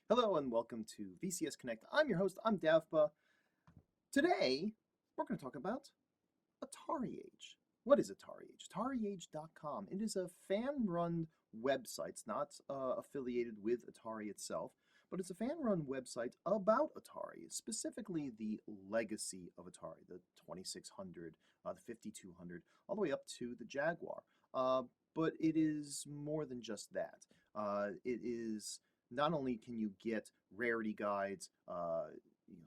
Hello and welcome to VCS Connect. I'm your host, I'm Davpa. Today, we're going to talk about AtariAge. What is AtariAge? AtariAge.com. It is a fan-run website. It's not affiliated with Atari itself, but it's a fan-run website about Atari, specifically the legacy of Atari, the 2600, the 5200, all the way up to the Jaguar. But it is more than just that. It is not only can you get rarity guides,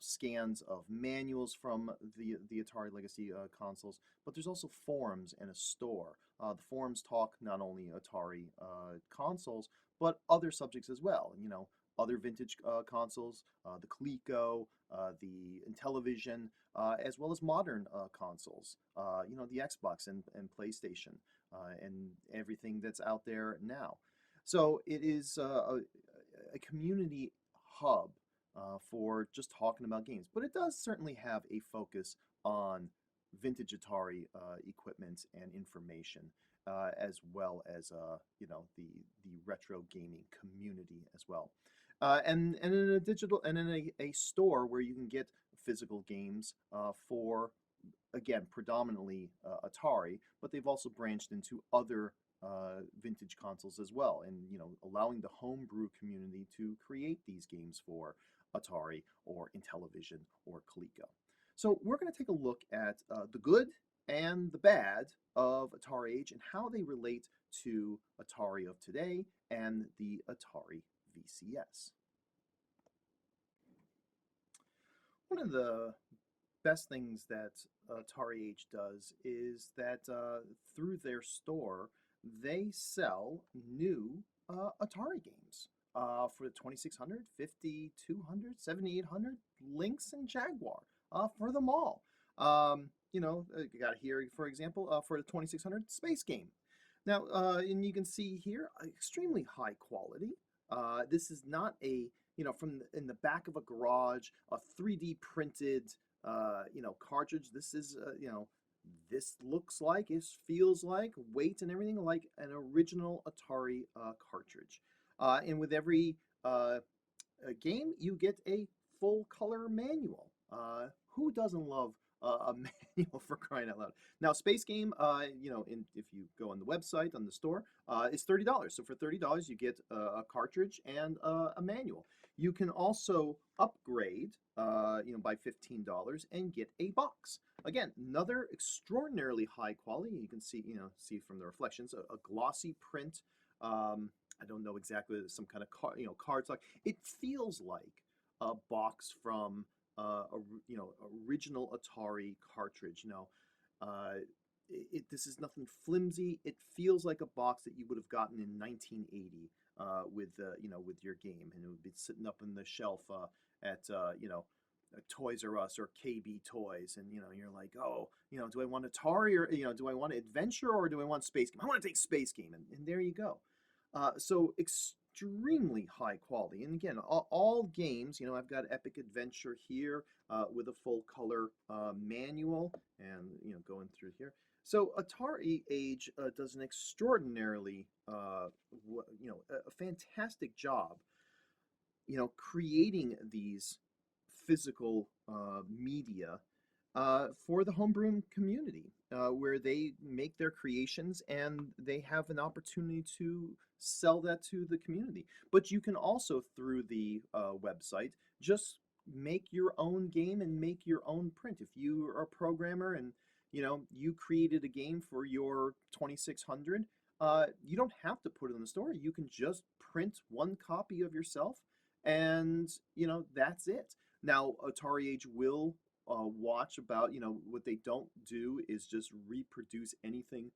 scans of manuals from the Atari Legacy consoles, but there's also forums and a store. The forums talk not only Atari consoles, but other subjects as well. Other vintage consoles, the Coleco, the Intellivision, as well as modern consoles. The Xbox and PlayStation, and everything that's out there now. So it is a community hub for just talking about games, but it does certainly have a focus on vintage Atari equipment and information, as well as the retro gaming community as well, and in a digital and in a store where you can get physical games for, again, predominantly Atari, but they've also branched into other vintage consoles as well, and allowing the homebrew community to create these games for Atari or Intellivision or Coleco. So we're going to take a look at the good and the bad of AtariAge and how they relate to Atari of today and the Atari VCS. One of the best things that AtariAge does is that through their store, they sell new Atari games for the 2600, 5200, 7800, Lynx, and Jaguar, for them all. You got here, for example, for the 2600 Space Game. Now, and you can see here, extremely high quality. This is not a, in the back of a garage, a 3D printed, cartridge. This is, this looks like, it feels like, weight and everything like an original Atari cartridge. And with every game, you get a full color manual. Who doesn't love a manual, for crying out loud? Now, Space Game, if you go on the website, on the store, is $30. So for $30, you get a cartridge and a manual. You can also upgrade, by $15 and get a box. Again, another extraordinarily high quality. You can see, see from the reflections, a glossy print. I don't know exactly, some kind of cardstock. It feels like a box from original Atari cartridge. This is nothing flimsy. It feels like a box that you would have gotten in 1980 with your game, and it would be sitting up in the shelf at Toys R Us or KB Toys, and you're like, oh, do I want Atari, or do I want Adventure, or do I want Space Game? I want to take Space Game, and there you go. So extremely high quality, and again, all games. I've got Epic Adventure here with a full color manual, and going through here. So AtariAge does an extraordinarily, a fantastic job, creating these physical media for the homebrew community, where they make their creations and they have an opportunity to sell that to the community. But you can also, through the website, just make your own game and make your own print. If you are a programmer and you created a game for your 2600, you don't have to put it in the store. You can just print one copy of yourself, and that's it. Now, AtariAge will watch about, what they don't do is just reproduce anything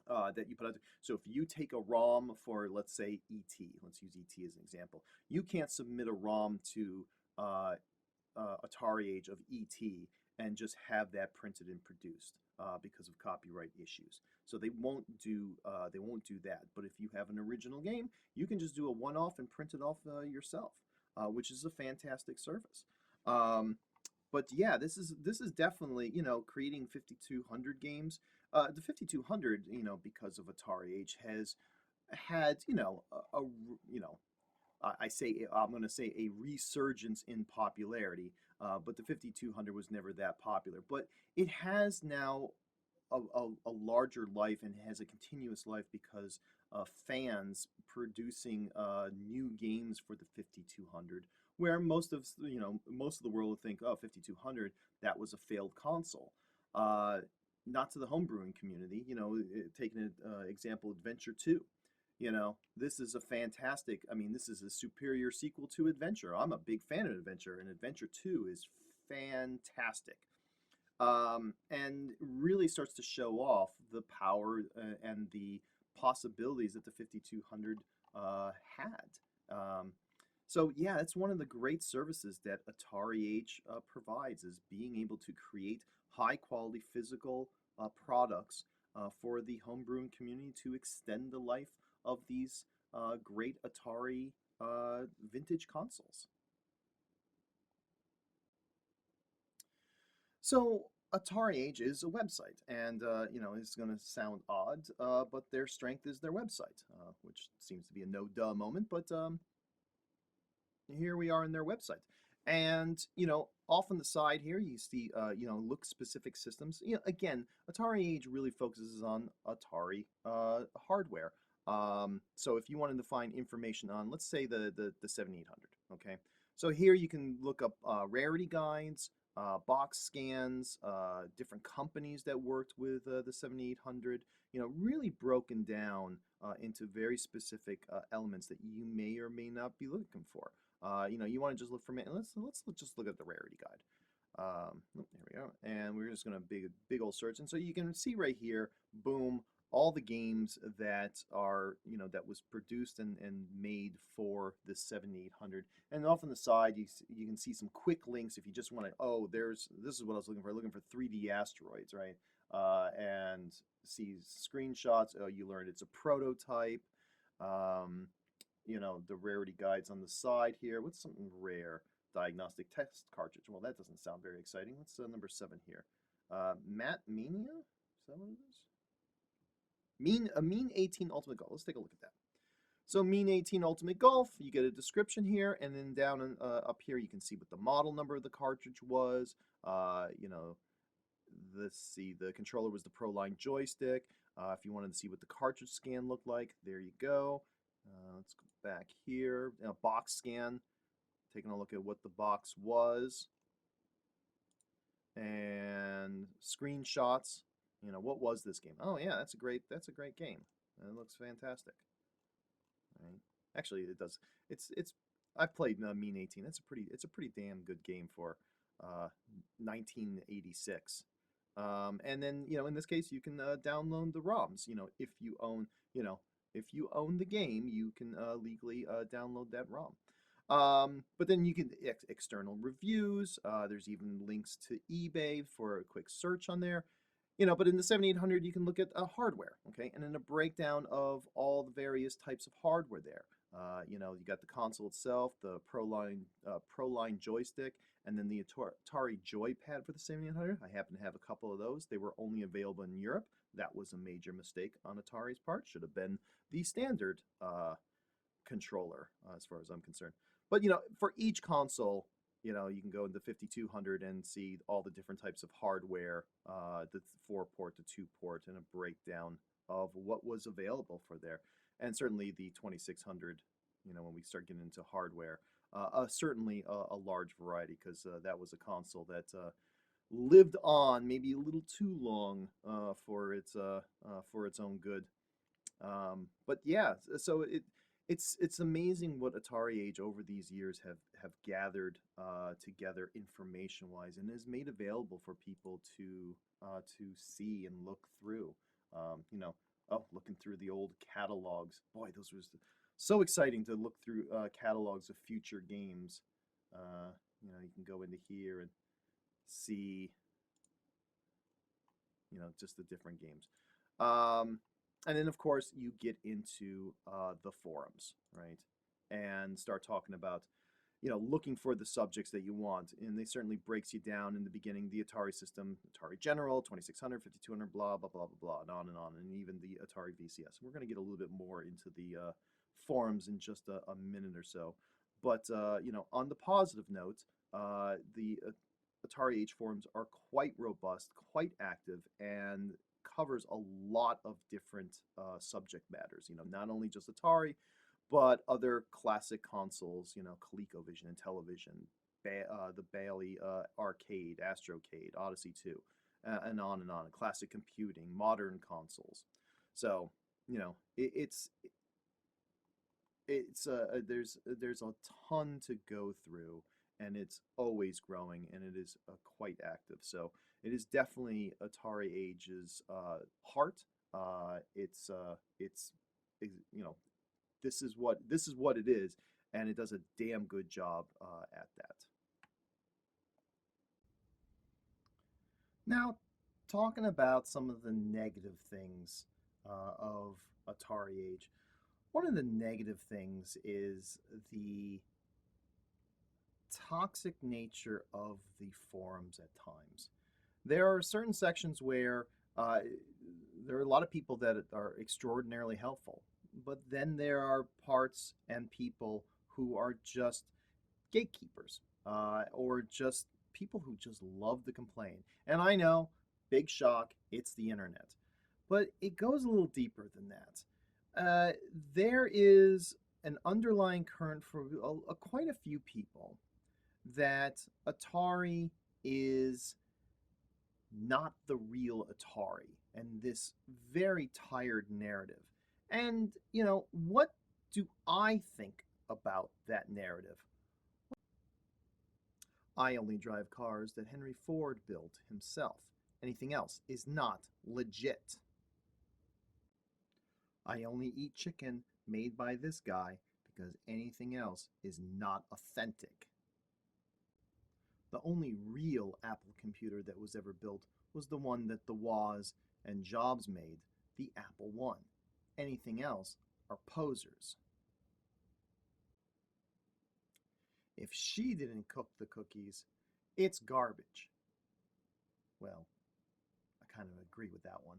that you put out there. So if you take a ROM for, let's say, ET, let's use ET as an example, you can't submit a ROM to AtariAge of ET and just have that printed and produced because of copyright issues. So they won't do that. But if you have an original game, you can just do a one-off and print it off yourself, which is a fantastic service. But yeah, this is definitely, creating 5200 games. The 5200, because of AtariAge, has had, I'm going to say a resurgence in popularity, but the 5200 was never that popular. But it has now a larger life and has a continuous life because fans producing new games for the 5200, where most of the world would think, oh, 5200, that was a failed console. Uh, Not to the homebrewing community. Taking an example, Adventure 2. This is a fantastic, I mean, this is a superior sequel to Adventure. I'm a big fan of Adventure, and Adventure 2 is fantastic. And really starts to show off the power and the possibilities that the 5200 had. So yeah, that's one of the great services that AtariAge provides, is being able to create high quality physical products for the homebrewing community to extend the life of these great Atari vintage consoles. So AtariAge is a website, and it's going to sound odd, but their strength is their website, which seems to be a no-duh moment, but here we are in their website. And off on the side here, you see look specific systems. Again, AtariAge really focuses on Atari hardware. So if you wanted to find information on, let's say, the 7800, okay? So here you can look up rarity guides, box scans, different companies that worked with the 7800, really broken down into very specific elements that you may or may not be looking for. You want to just look for, let's just look at the rarity guide. Here we go, and we're just gonna big old search, and so you can see right here, boom, all the games that are that was produced and made for the 7800. And off on the side, you can see some quick links if you just want to. Oh, this is what I was looking for. Looking for 3D asteroids, right? And see screenshots. Oh, you learned it's a prototype. The rarity guides on the side here. What's something rare? Diagnostic test cartridge. Well, that doesn't sound very exciting. What's number 7 here? Matt Mania? Is that what it is? Mean 18 Ultimate Golf. Let's take a look at that. So Mean 18 Ultimate Golf, you get a description here, and then down up here you can see what the model number of the cartridge was. Let's see, the controller was the Proline joystick. If you wanted to see what the cartridge scan looked like, there you go. Let's go back here. Box scan, taking a look at what the box was. And screenshots. What was this game? Oh yeah, that's a great game. It looks fantastic. Right. Actually, it does. It's I've played Mean 18. It's a pretty damn good game for 1986. And then in this case you can download the ROMs. If you own the game, you can legally download that ROM. But then you can external reviews. There's even links to eBay for a quick search on there. But in the 7800 you can look at hardware, okay, and then a breakdown of all the various types of hardware there. You got the console itself, the Proline joystick, and then the Atari joypad for the 7800. I happen to have a couple of those. They were only available in Europe. That was a major mistake on Atari's part. Should have been the standard controller, as far as I'm concerned. But for each console, you can go into 5200 and see all the different types of hardware, the 4-port to 2-port, and a breakdown of what was available for there. And certainly the 2600, when we start getting into hardware, certainly a large variety, because that was a console that lived on maybe a little too long for its own good. But yeah, so it's amazing what AtariAge over these years have gathered together information-wise, and has made available for people to see and look through. Looking through the old catalogs. Boy, those was so exciting to look through catalogs of future games. You can go into here and see just the different games. And then, of course, you get into the forums, right? And start talking about, looking for the subjects that you want. And they certainly breaks you down in the beginning, the Atari system, Atari General, 2600, 5200, blah, blah, blah, blah, blah, and on, and even the Atari VCS. We're going to get a little bit more into the forums in just a minute or so. But, on the positive note, the Atari Age forums are quite robust, quite active, and covers a lot of different subject matters. Not only just Atari, but other classic consoles. ColecoVision and Television, the Bailey Arcade, Astrocade, Odyssey 2, and on and on. Classic computing, modern consoles. So there's a ton to go through, and it's always growing, and it is quite active. So it is definitely Atari Age's heart. It's this is what it is, and it does a damn good job at that. Now, talking about some of the negative things of Atari Age. One of the negative things is the toxic nature of the forums at times. There are certain sections where there are a lot of people that are extraordinarily helpful, but then there are parts and people who are just gatekeepers or just people who just love to complain. And I know, big shock, it's the internet. But it goes a little deeper than that. There is an underlying current for quite a few people that Atari is not the real Atari, and this very tired narrative. And, what do I think about that narrative? I only drive cars that Henry Ford built himself. Anything else is not legit. I only eat chicken made by this guy because anything else is not authentic. The only real Apple computer that was ever built was the one that the Woz and Jobs made, the Apple I. Anything else are posers. If she didn't cook the cookies, it's garbage. Well, I kind of agree with that one.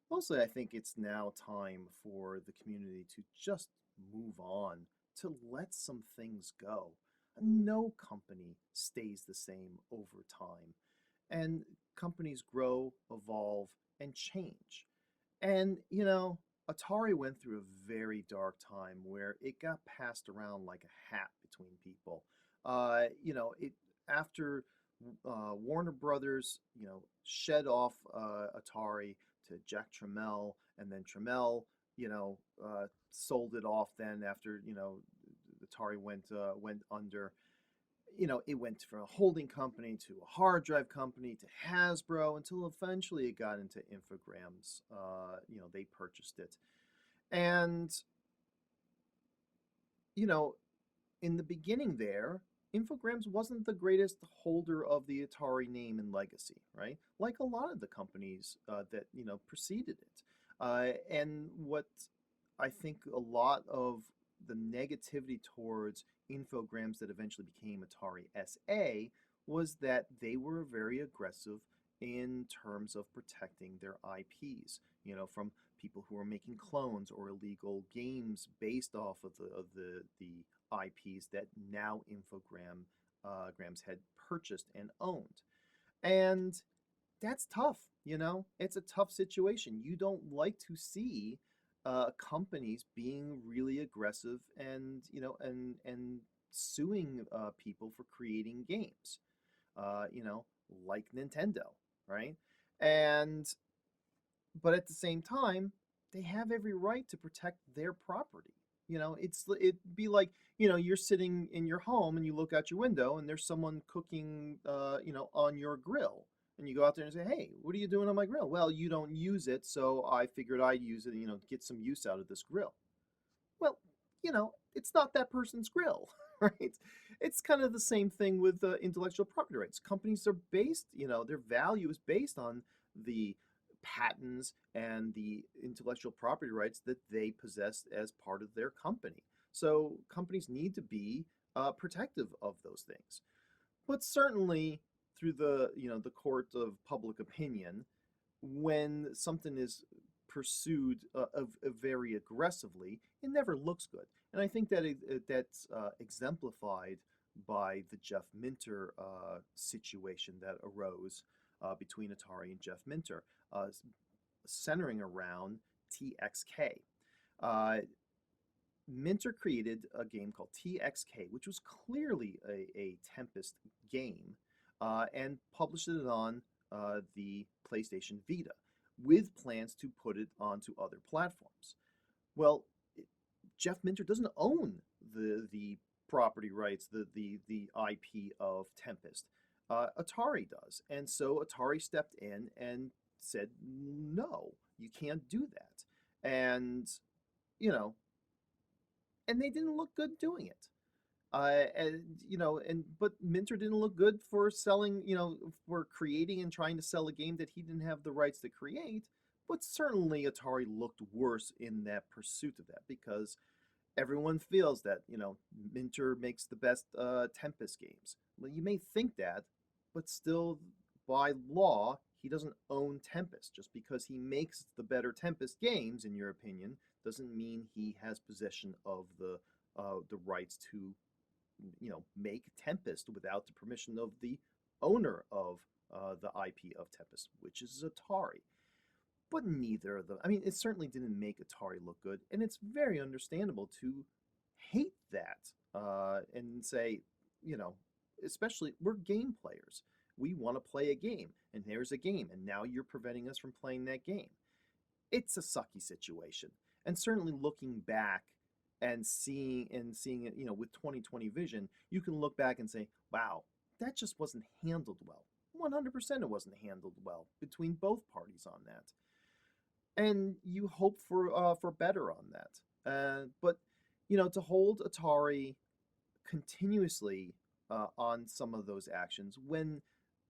Mostly, I think it's now time for the community to just move on, to let some things go. No company stays the same over time. And companies grow, evolve, and change. And, Atari went through a very dark time where it got passed around like a hat between people. After Warner Brothers, shed off Atari to Jack Tramiel, and then Tramiel, sold it off. Then after Atari went under, it went from a holding company to a hard drive company to Hasbro until eventually it got into Infogrames. They purchased it, and in the beginning there, Infogrames wasn't the greatest holder of the Atari name and legacy, right? Like a lot of the companies that preceded it. And what I think a lot of the negativity towards Infogrames that eventually became Atari SA was that they were very aggressive in terms of protecting their IPs, from people who were making clones or illegal games based off of the IPs that now Infogrames had purchased and owned. And that's tough, it's a tough situation. You don't like to see companies being really aggressive and suing people for creating games, like Nintendo, right? But at the same time, they have every right to protect their property. It'd be like, you're sitting in your home and you look out your window and there's someone cooking, on your grill. And you go out there and say, hey, what are you doing on my grill? Well, you don't use it, so I figured I'd use it, get some use out of this grill. Well, it's not that person's grill, right? It's kind of the same thing with intellectual property rights. Companies are based, their value is based on the patents and the intellectual property rights that they possess as part of their company. So companies need to be protective of those things. But certainly through the the court of public opinion, when something is pursued very aggressively, it never looks good. And I think that that's exemplified by the Jeff Minter situation that arose between Atari and Jeff Minter, centering around TXK. Uh, Minter created a game called TXK, which was clearly a Tempest game, and published it on the PlayStation Vita with plans to put it onto other platforms. Well, Jeff Minter doesn't own the property rights, the IP of Tempest. Atari does, and so Atari stepped in and said, "No, you can't do that." And you know, and they didn't look good doing it. And but Minter didn't look good for selling, for creating and trying to sell a game that he didn't have the rights to create. But certainly Atari looked worse in that pursuit of that because everyone feels that Minter makes the best Tempest games. Well, you may think that, but still, by law, he doesn't own Tempest. Just because he makes the better Tempest games, in your opinion, doesn't mean he has possession of the rights to make Tempest without the permission of the owner of the IP of Tempest, which is Atari. But neither of them, I mean, it certainly didn't make Atari look good, and it's very understandable to hate that and say, especially we're game players. We want to play a game, and there's a game, and now you're preventing us from playing that game. It's a sucky situation. And certainly looking back and seeing it, with 2020 vision, you can look back and say, wow, that just wasn't handled well. 100% it wasn't handled well between both parties on that. And you hope for better on that. But to hold Atari continuously on some of those actions when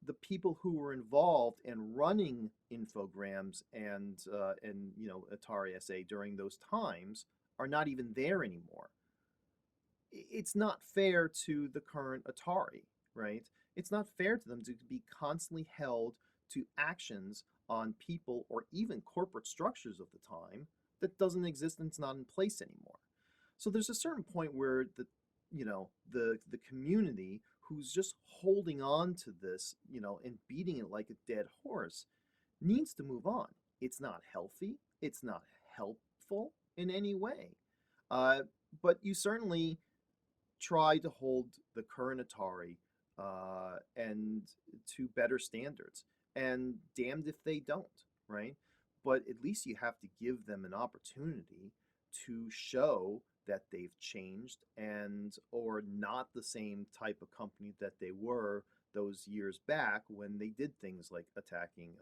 the people who were involved in running Infograms and Atari SA during those times are not even there anymore. It's not fair to the current Atari, right? It's not fair to them to be constantly held to actions on people or even corporate structures of the time that doesn't exist and it's not in place anymore. So there's a certain point where the community who's just holding on to this, and beating it like a dead horse needs to move on. It's not healthy. It's not helpful in any way. But you certainly try to hold the current Atari and to better standards. And damned if they don't, right? But at least you have to give them an opportunity to show that they've changed and or not the same type of company that they were those years back when they did things like attacking,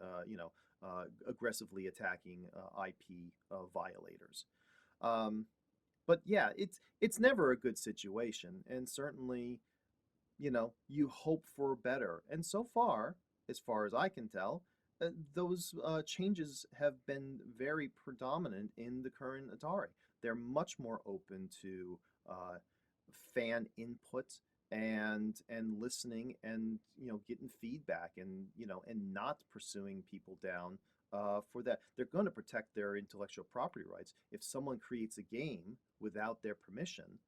aggressively attacking IP violators. But yeah, it's never a good situation, and certainly, you hope for better. And so far, as far as I can tell, those changes have been very predominant in the current Atari. They're much more open to fan input and listening and getting feedback and not pursuing people down for that. They're going to protect their intellectual property rights. If someone creates a game without their permission,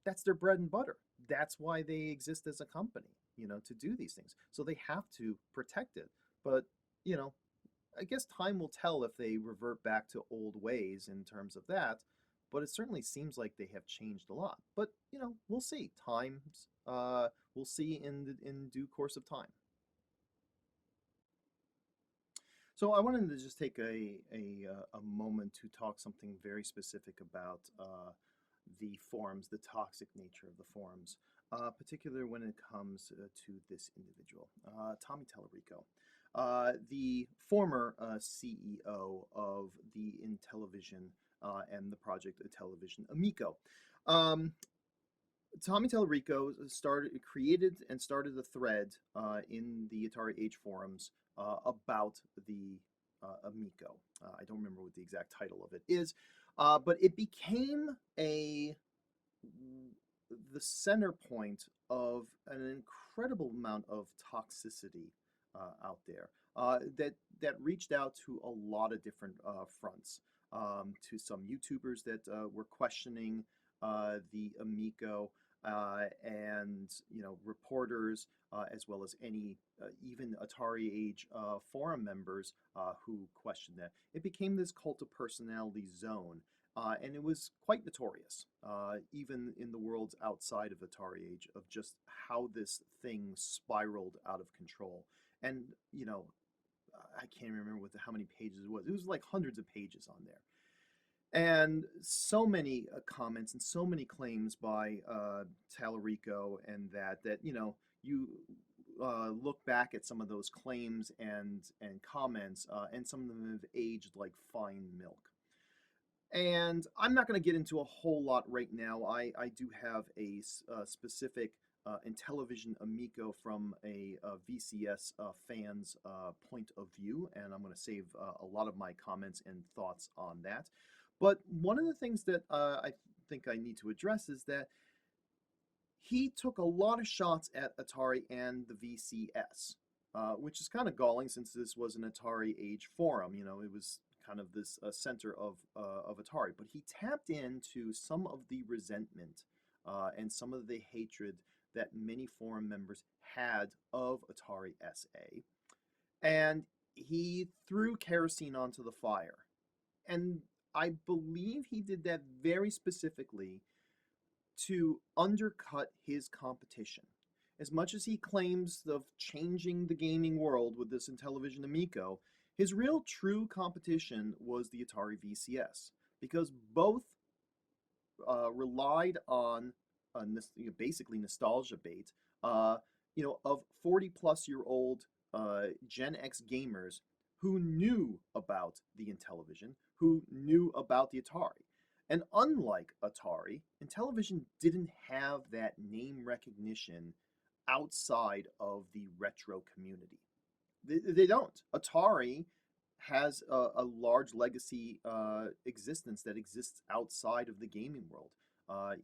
that's their bread and butter. That's why they exist as a company, to do these things. So they have to protect it. But, I guess time will tell if they revert back to old ways in terms of that. But it certainly seems like they have changed a lot. But, we'll see. We'll see in due course of time. So I wanted to just take a moment to talk something very specific about the forums, the toxic nature of the forums, particularly when it comes to this individual, Tommy Tallarico, the former CEO of the Intellivision and the project Intellivision Amico. Tommy Tallarico created a thread in the Atari Age forums about the Amico. I don't remember what the exact title of it is, but it became the center point of an incredible amount of toxicity out there that reached out to a lot of different fronts. To some YouTubers that were questioning the Amico, and reporters, as well as any even Atari Age forum members who questioned that. It became this cult of personality zone. And it was quite notorious, even in the worlds outside of Atari Age, of just how this thing spiraled out of control. And, I can't remember how many pages it was. It was like hundreds of pages on there. And so many comments and so many claims by Talarico, and that you look back at some of those claims and comments, and some of them have aged like fine milk. And I'm not going to get into a whole lot right now. I do have a specific Intellivision Amico from a VCS fan's point of view, and I'm going to save a lot of my comments and thoughts on that. But one of the things that I think I need to address is that he took a lot of shots at Atari and the VCS, which is kind of galling since this was an Atari Age forum. It was kind of this center of Atari. But he tapped into some of the resentment and some of the hatred that many forum members had of Atari SA. And he threw kerosene onto the fire. And I believe he did that very specifically to undercut his competition. As much as he claims of changing the gaming world with this Intellivision Amico, his real true competition was the Atari VCS, because both relied on basically nostalgia bait, of 40-plus-year-old Gen X gamers who knew about the Intellivision, who knew about the Atari. And unlike Atari, Intellivision didn't have that name recognition outside of the retro community. They don't. Atari has a large legacy existence that exists outside of the gaming world.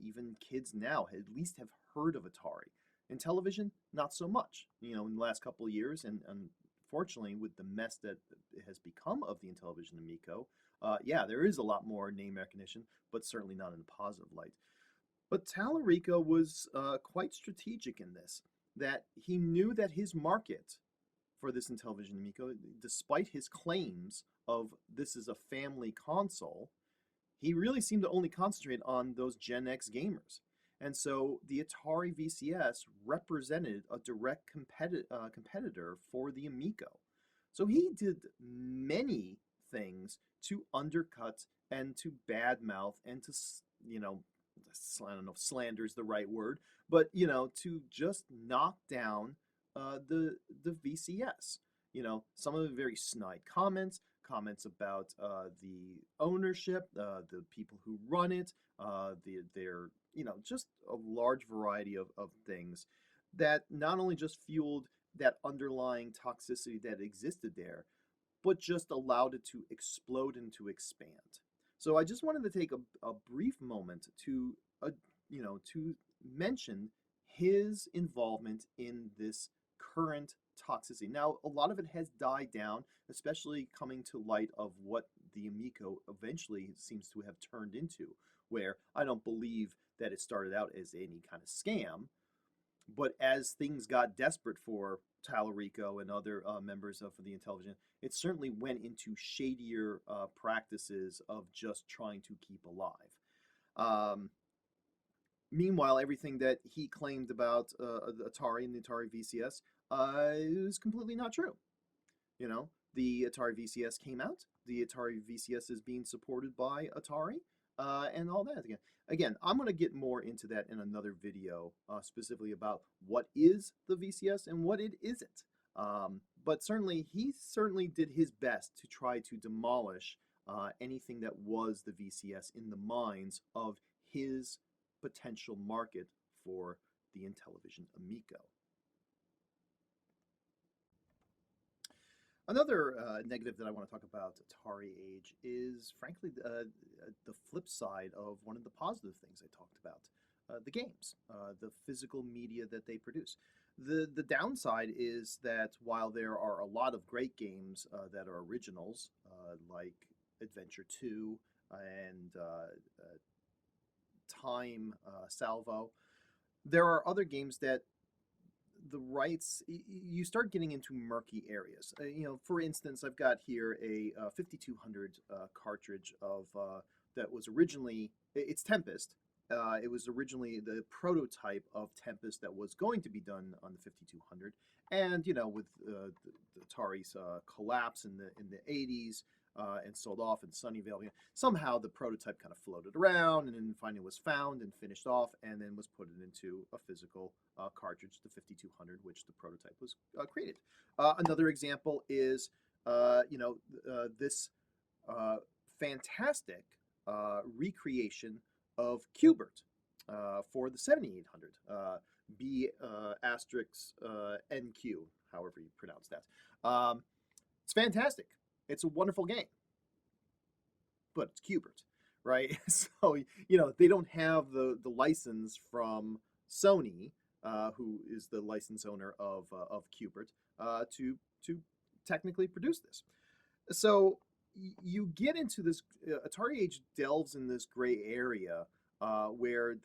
Even kids now at least have heard of Atari. Intellivision, not so much. In the last couple of years, and unfortunately with the mess that has become of the Intellivision Amico, there is a lot more name recognition, but certainly not in a positive light. But Talarico was quite strategic in this, that he knew that his market for this Intellivision Amico, despite his claims of this is a family console, he really seemed to only concentrate on those Gen X gamers. And so the Atari VCS represented a direct competitor for the Amico. So he did many things to undercut and to badmouth and to, I don't know if slander is the right word, but, to just knock down the VCS. Some of the very snide comments about the ownership, the people who run it, their just a large variety of things that not only just fueled that underlying toxicity that existed there, but just allowed it to explode and to expand. So I just wanted to take a brief moment to to mention his involvement in this current toxicity. Now, a lot of it has died down, especially coming to light of what the Amico eventually seems to have turned into, where I don't believe that it started out as any kind of scam, but as things got desperate for Talarico and other members of the Intellivision, it certainly went into shadier practices of just trying to keep alive. Meanwhile, everything that he claimed about Atari and the Atari VCS is completely not true. The Atari VCS came out. The Atari VCS is being supported by Atari, and all that. Again, I'm going to get more into that in another video, specifically about what is the VCS and what it isn't. But certainly, he did his best to try to demolish anything that was the VCS in the minds of his potential market for the Intellivision Amico. Another negative that I want to talk about Atari Age is, frankly, the flip side of one of the positive things I talked about, the games, the physical media that they produce. The downside is that while there are a lot of great games that are originals, like Adventure 2 and Time Salvo, there are other games that the rights, you start getting into murky areas. For instance, I've got here a 5200 cartridge of that was originally, it's Tempest. It was originally the prototype of Tempest that was going to be done on the 5200, and with the Atari's collapse in the 80s, and sold off in Sunnyvale. Somehow the prototype kind of floated around, and then finally was found and finished off, and then was put into a physical cartridge, the 5200, which the prototype was created. Another example is, this fantastic recreation of Qbert for the 7800, B asterisk NQ, however you pronounce that. It's fantastic. It's a wonderful game, but it's Qbert, right? So they don't have the license from Sony, who is the license owner of Qbert, to technically produce this. So you get into this. Atari Age delves in this gray area where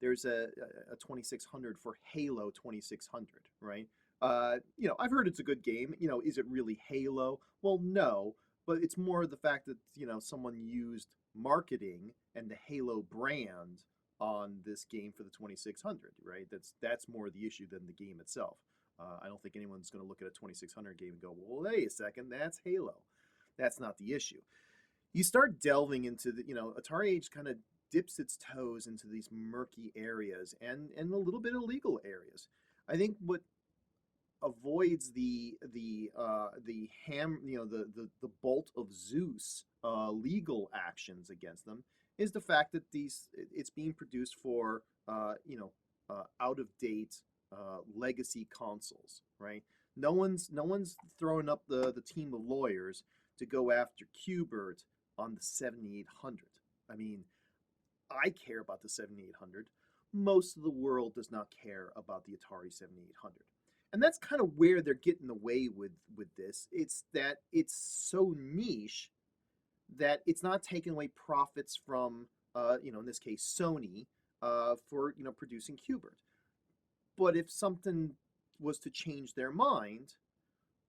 there's a 2600 for Halo 2600, right? I've heard it's a good game. Is it really Halo? Well, no, but it's more the fact that someone used marketing and the Halo brand on this game for the 2600, right? That's more the issue than the game itself. I don't think anyone's going to look at a 2600 game and go, well, wait a second, that's Halo. That's not the issue. You start delving into Atari Age kind of dips its toes into these murky areas and a little bit illegal areas. I think what avoids the bolt of Zeus legal actions against them is the fact that it's being produced for out of date legacy consoles, right? No one's throwing up the team of lawyers to go after Qbert on the 7800. I mean, I care about the 7800. Most of the world does not care about the Atari 7800. And that's kind of where they're getting away with this. It's that it's so niche that it's not taking away profits from, in this case, Sony, for producing Qbert. But if something was to change their mind,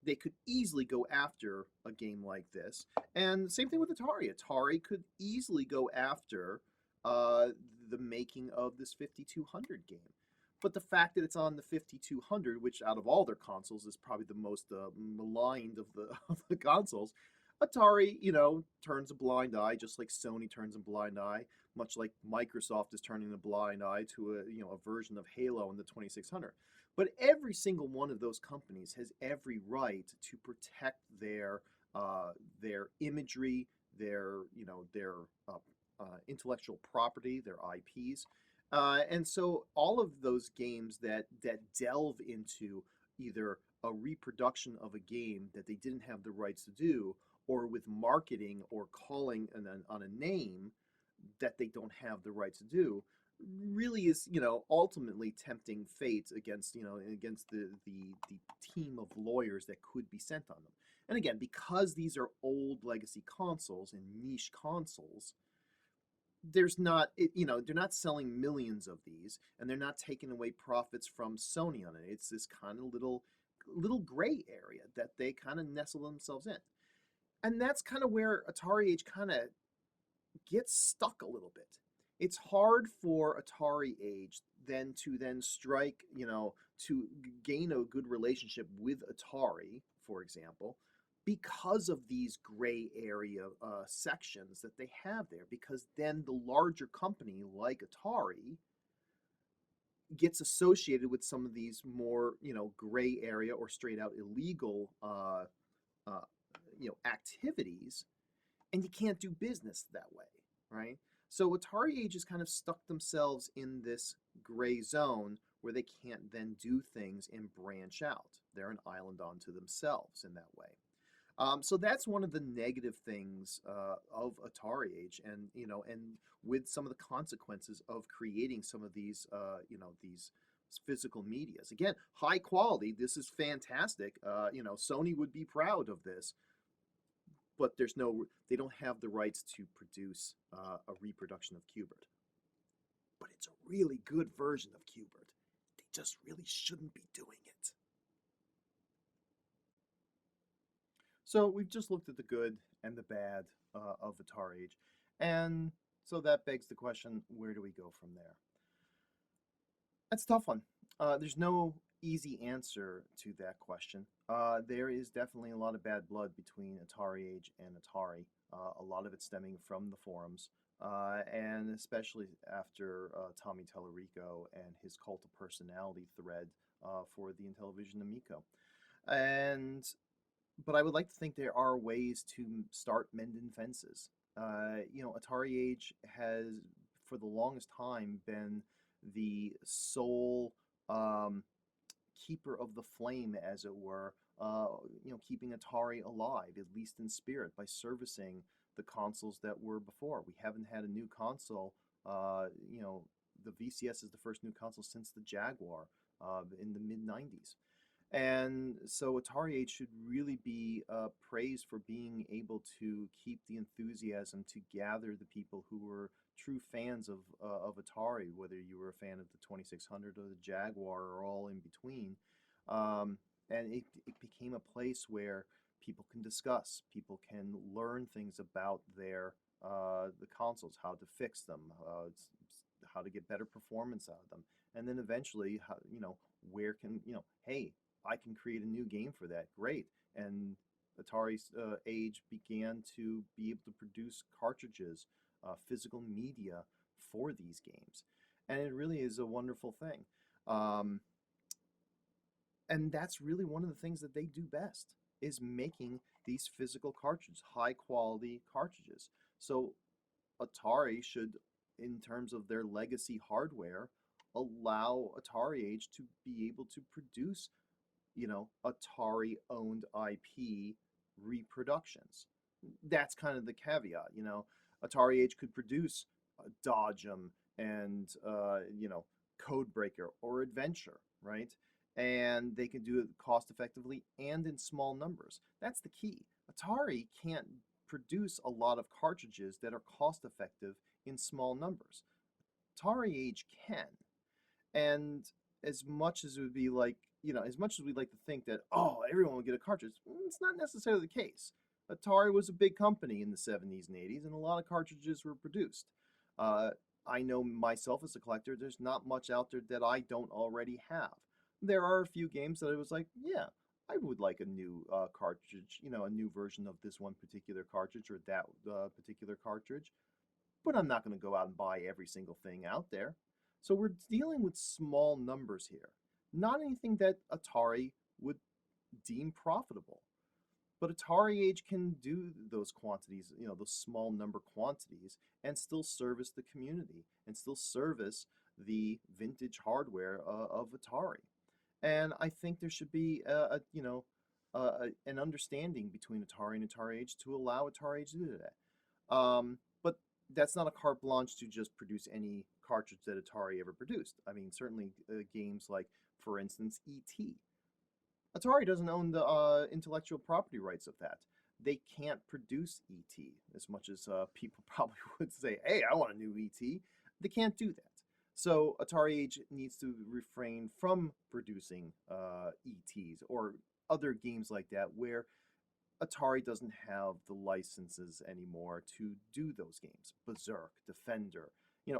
they could easily go after a game like this. And the same thing with Atari. Atari could easily go after the making of this 5200 game. But the fact that it's on the 5200, which out of all their consoles is probably the most maligned of the consoles, Atari, turns a blind eye, just like Sony turns a blind eye, much like Microsoft is turning a blind eye to a version of Halo in the 2600. But every single one of those companies has every right to protect their imagery, their intellectual property, their IPs. And so all of those games that delve into either a reproduction of a game that they didn't have the rights to do, or with marketing or calling on a name that they don't have the rights to do, really is ultimately tempting fate against the team of lawyers that could be sent on them. And again, because these are old legacy consoles and niche consoles, there's not they're not selling millions of these, and they're not taking away profits from Sony on it. It's this kind of little gray area that they kind of nestle themselves in. And that's kind of where Atari Age kind of gets stuck a little bit. It's hard for Atari Age to strike, to gain a good relationship with Atari, for example, because of these gray area sections that they have there. Because then the larger company like Atari gets associated with some of these more, gray area or straight out illegal activities, and you can't do business that way, right? So Atari Age has kind of stuck themselves in this gray zone where they can't then do things and branch out. They're an island unto themselves in that way. So that's one of the negative things of Atari Age, and and with some of the consequences of creating some of these, these physical medias. Again, high quality. This is fantastic. Sony would be proud of this, but they don't have the rights to produce a reproduction of Q*bert. But it's a really good version of Q*bert. They just really shouldn't be doing it. So we've just looked at the good and the bad of Atari Age, and so that begs the question: where do we go from there? That's a tough one. There's no easy answer to that question. There is definitely a lot of bad blood between Atari Age and Atari. A lot of it stemming from the forums, and especially after Tommy Tallarico and his cult of personality thread for the Intellivision Amico. But I would like to think there are ways to start mending fences. Atari Age has, for the longest time, been the sole keeper of the flame, as it were, keeping Atari alive, at least in spirit, by servicing the consoles that were before. We haven't had a new console. The VCS is the first new console since the Jaguar in the mid-90s. And so Atari Age should really be praised for being able to keep the enthusiasm to gather the people who were true fans of Atari, whether you were a fan of the 2600 or the Jaguar or all in between. And it became a place where people can discuss, people can learn things about the consoles, how to fix them, how to get better performance out of them, and then eventually, where can hey, I can create a new game for that. Great. And Atari's Age began to be able to produce cartridges, physical media for these games. And it really is a wonderful thing. And that's really one of the things that they do best, is making these physical cartridges, high quality cartridges. So Atari should, in terms of their legacy hardware, allow Atari Age to be able to produce Atari-owned IP reproductions. That's kind of the caveat. Atari Age could produce Dodgem and Codebreaker or Adventure, right? And they can do it cost effectively and in small numbers. That's the key. Atari can't produce a lot of cartridges that are cost effective in small numbers. Atari Age can. And as much as it would be like, as much as we'd like to think that, everyone would get a cartridge, it's not necessarily the case. Atari was a big company in the 70s and 80s, and a lot of cartridges were produced. I know myself as a collector, there's not much out there that I don't already have. There are a few games that I was like, yeah, I would like a new cartridge, a new version of this one particular cartridge or that particular cartridge. But I'm not going to go out and buy every single thing out there. So we're dealing with small numbers here. Not anything that Atari would deem profitable. But Atari Age can do those quantities, those small number quantities, and still service the community, and still service the vintage hardware of Atari. And I think there should be an understanding between Atari and Atari Age to allow Atari Age to do that. But that's not a carte blanche to just produce any cartridge that Atari ever produced. I mean, certainly games like, for instance, E.T. Atari doesn't own the intellectual property rights of that. They can't produce E.T. as much as people probably would say, hey, I want a new E.T. They can't do that. So Atari Age needs to refrain from producing E.T.s or other games like that where Atari doesn't have the licenses anymore to do those games. Berserk, Defender,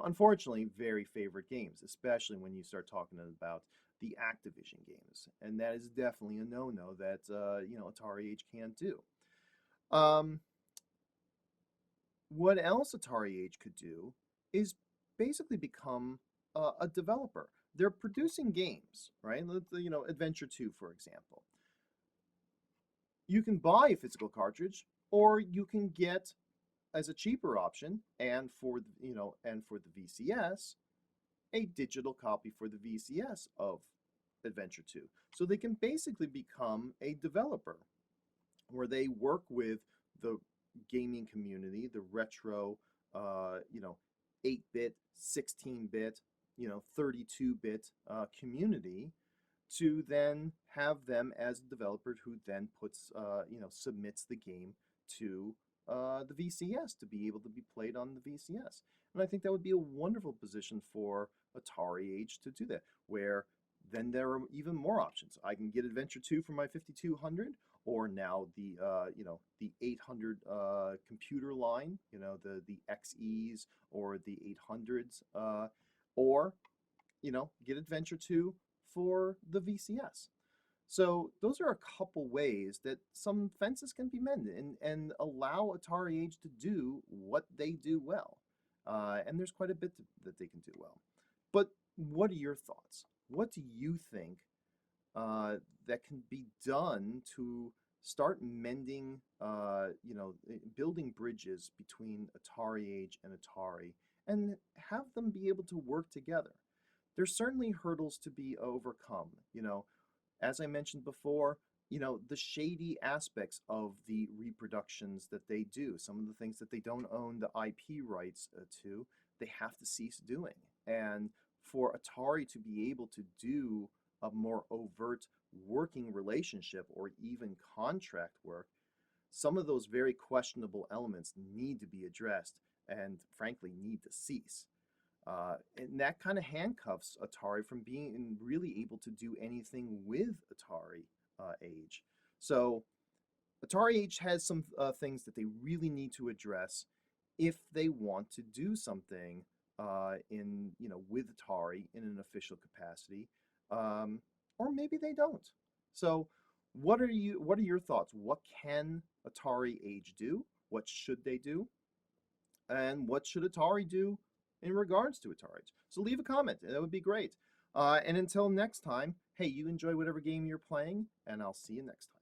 unfortunately, very favorite games, especially when you start talking about the Activision games. And that is definitely a no-no that, Atari Age can't do. What else Atari Age could do is basically become a developer. They're producing games, right? Adventure 2, for example. You can buy a physical cartridge, or you can get, as a cheaper option, and for the VCS, a digital copy for the VCS of Adventure 2. So they can basically become a developer where they work with the gaming community, the retro, 8-bit, 16-bit, 32-bit community, to then have them as a developer who then submits the game to the VCS to be able to be played on the VCS. And I think that would be a wonderful position for AtariAge to do that, where then there are even more options. I can get Adventure 2 for my 5200, or now the 800 computer line, the XEs or the 800s, or get Adventure 2 for the VCS. So those are a couple ways that some fences can be mended and allow AtariAge to do what they do well. And there's quite a bit that they can do well. But what are your thoughts? What do you think that can be done to start mending, building bridges between AtariAge and Atari and have them be able to work together? There's certainly hurdles to be overcome. As I mentioned before, the shady aspects of the reproductions that they do, some of the things that they don't own the IP rights to, they have to cease doing. And for Atari to be able to do a more overt working relationship or even contract work, some of those very questionable elements need to be addressed and frankly need to cease. And that kind of handcuffs Atari from being really able to do anything with Atari Age. So Atari Age has some things that they really need to address if they want to do something with Atari in an official capacity, or maybe they don't. So what are your thoughts? What can Atari Age do? What should they do? And what should Atari do in regards to Atari? So leave a comment. That would be great. And until next time, hey, you enjoy whatever game you're playing, and I'll see you next time.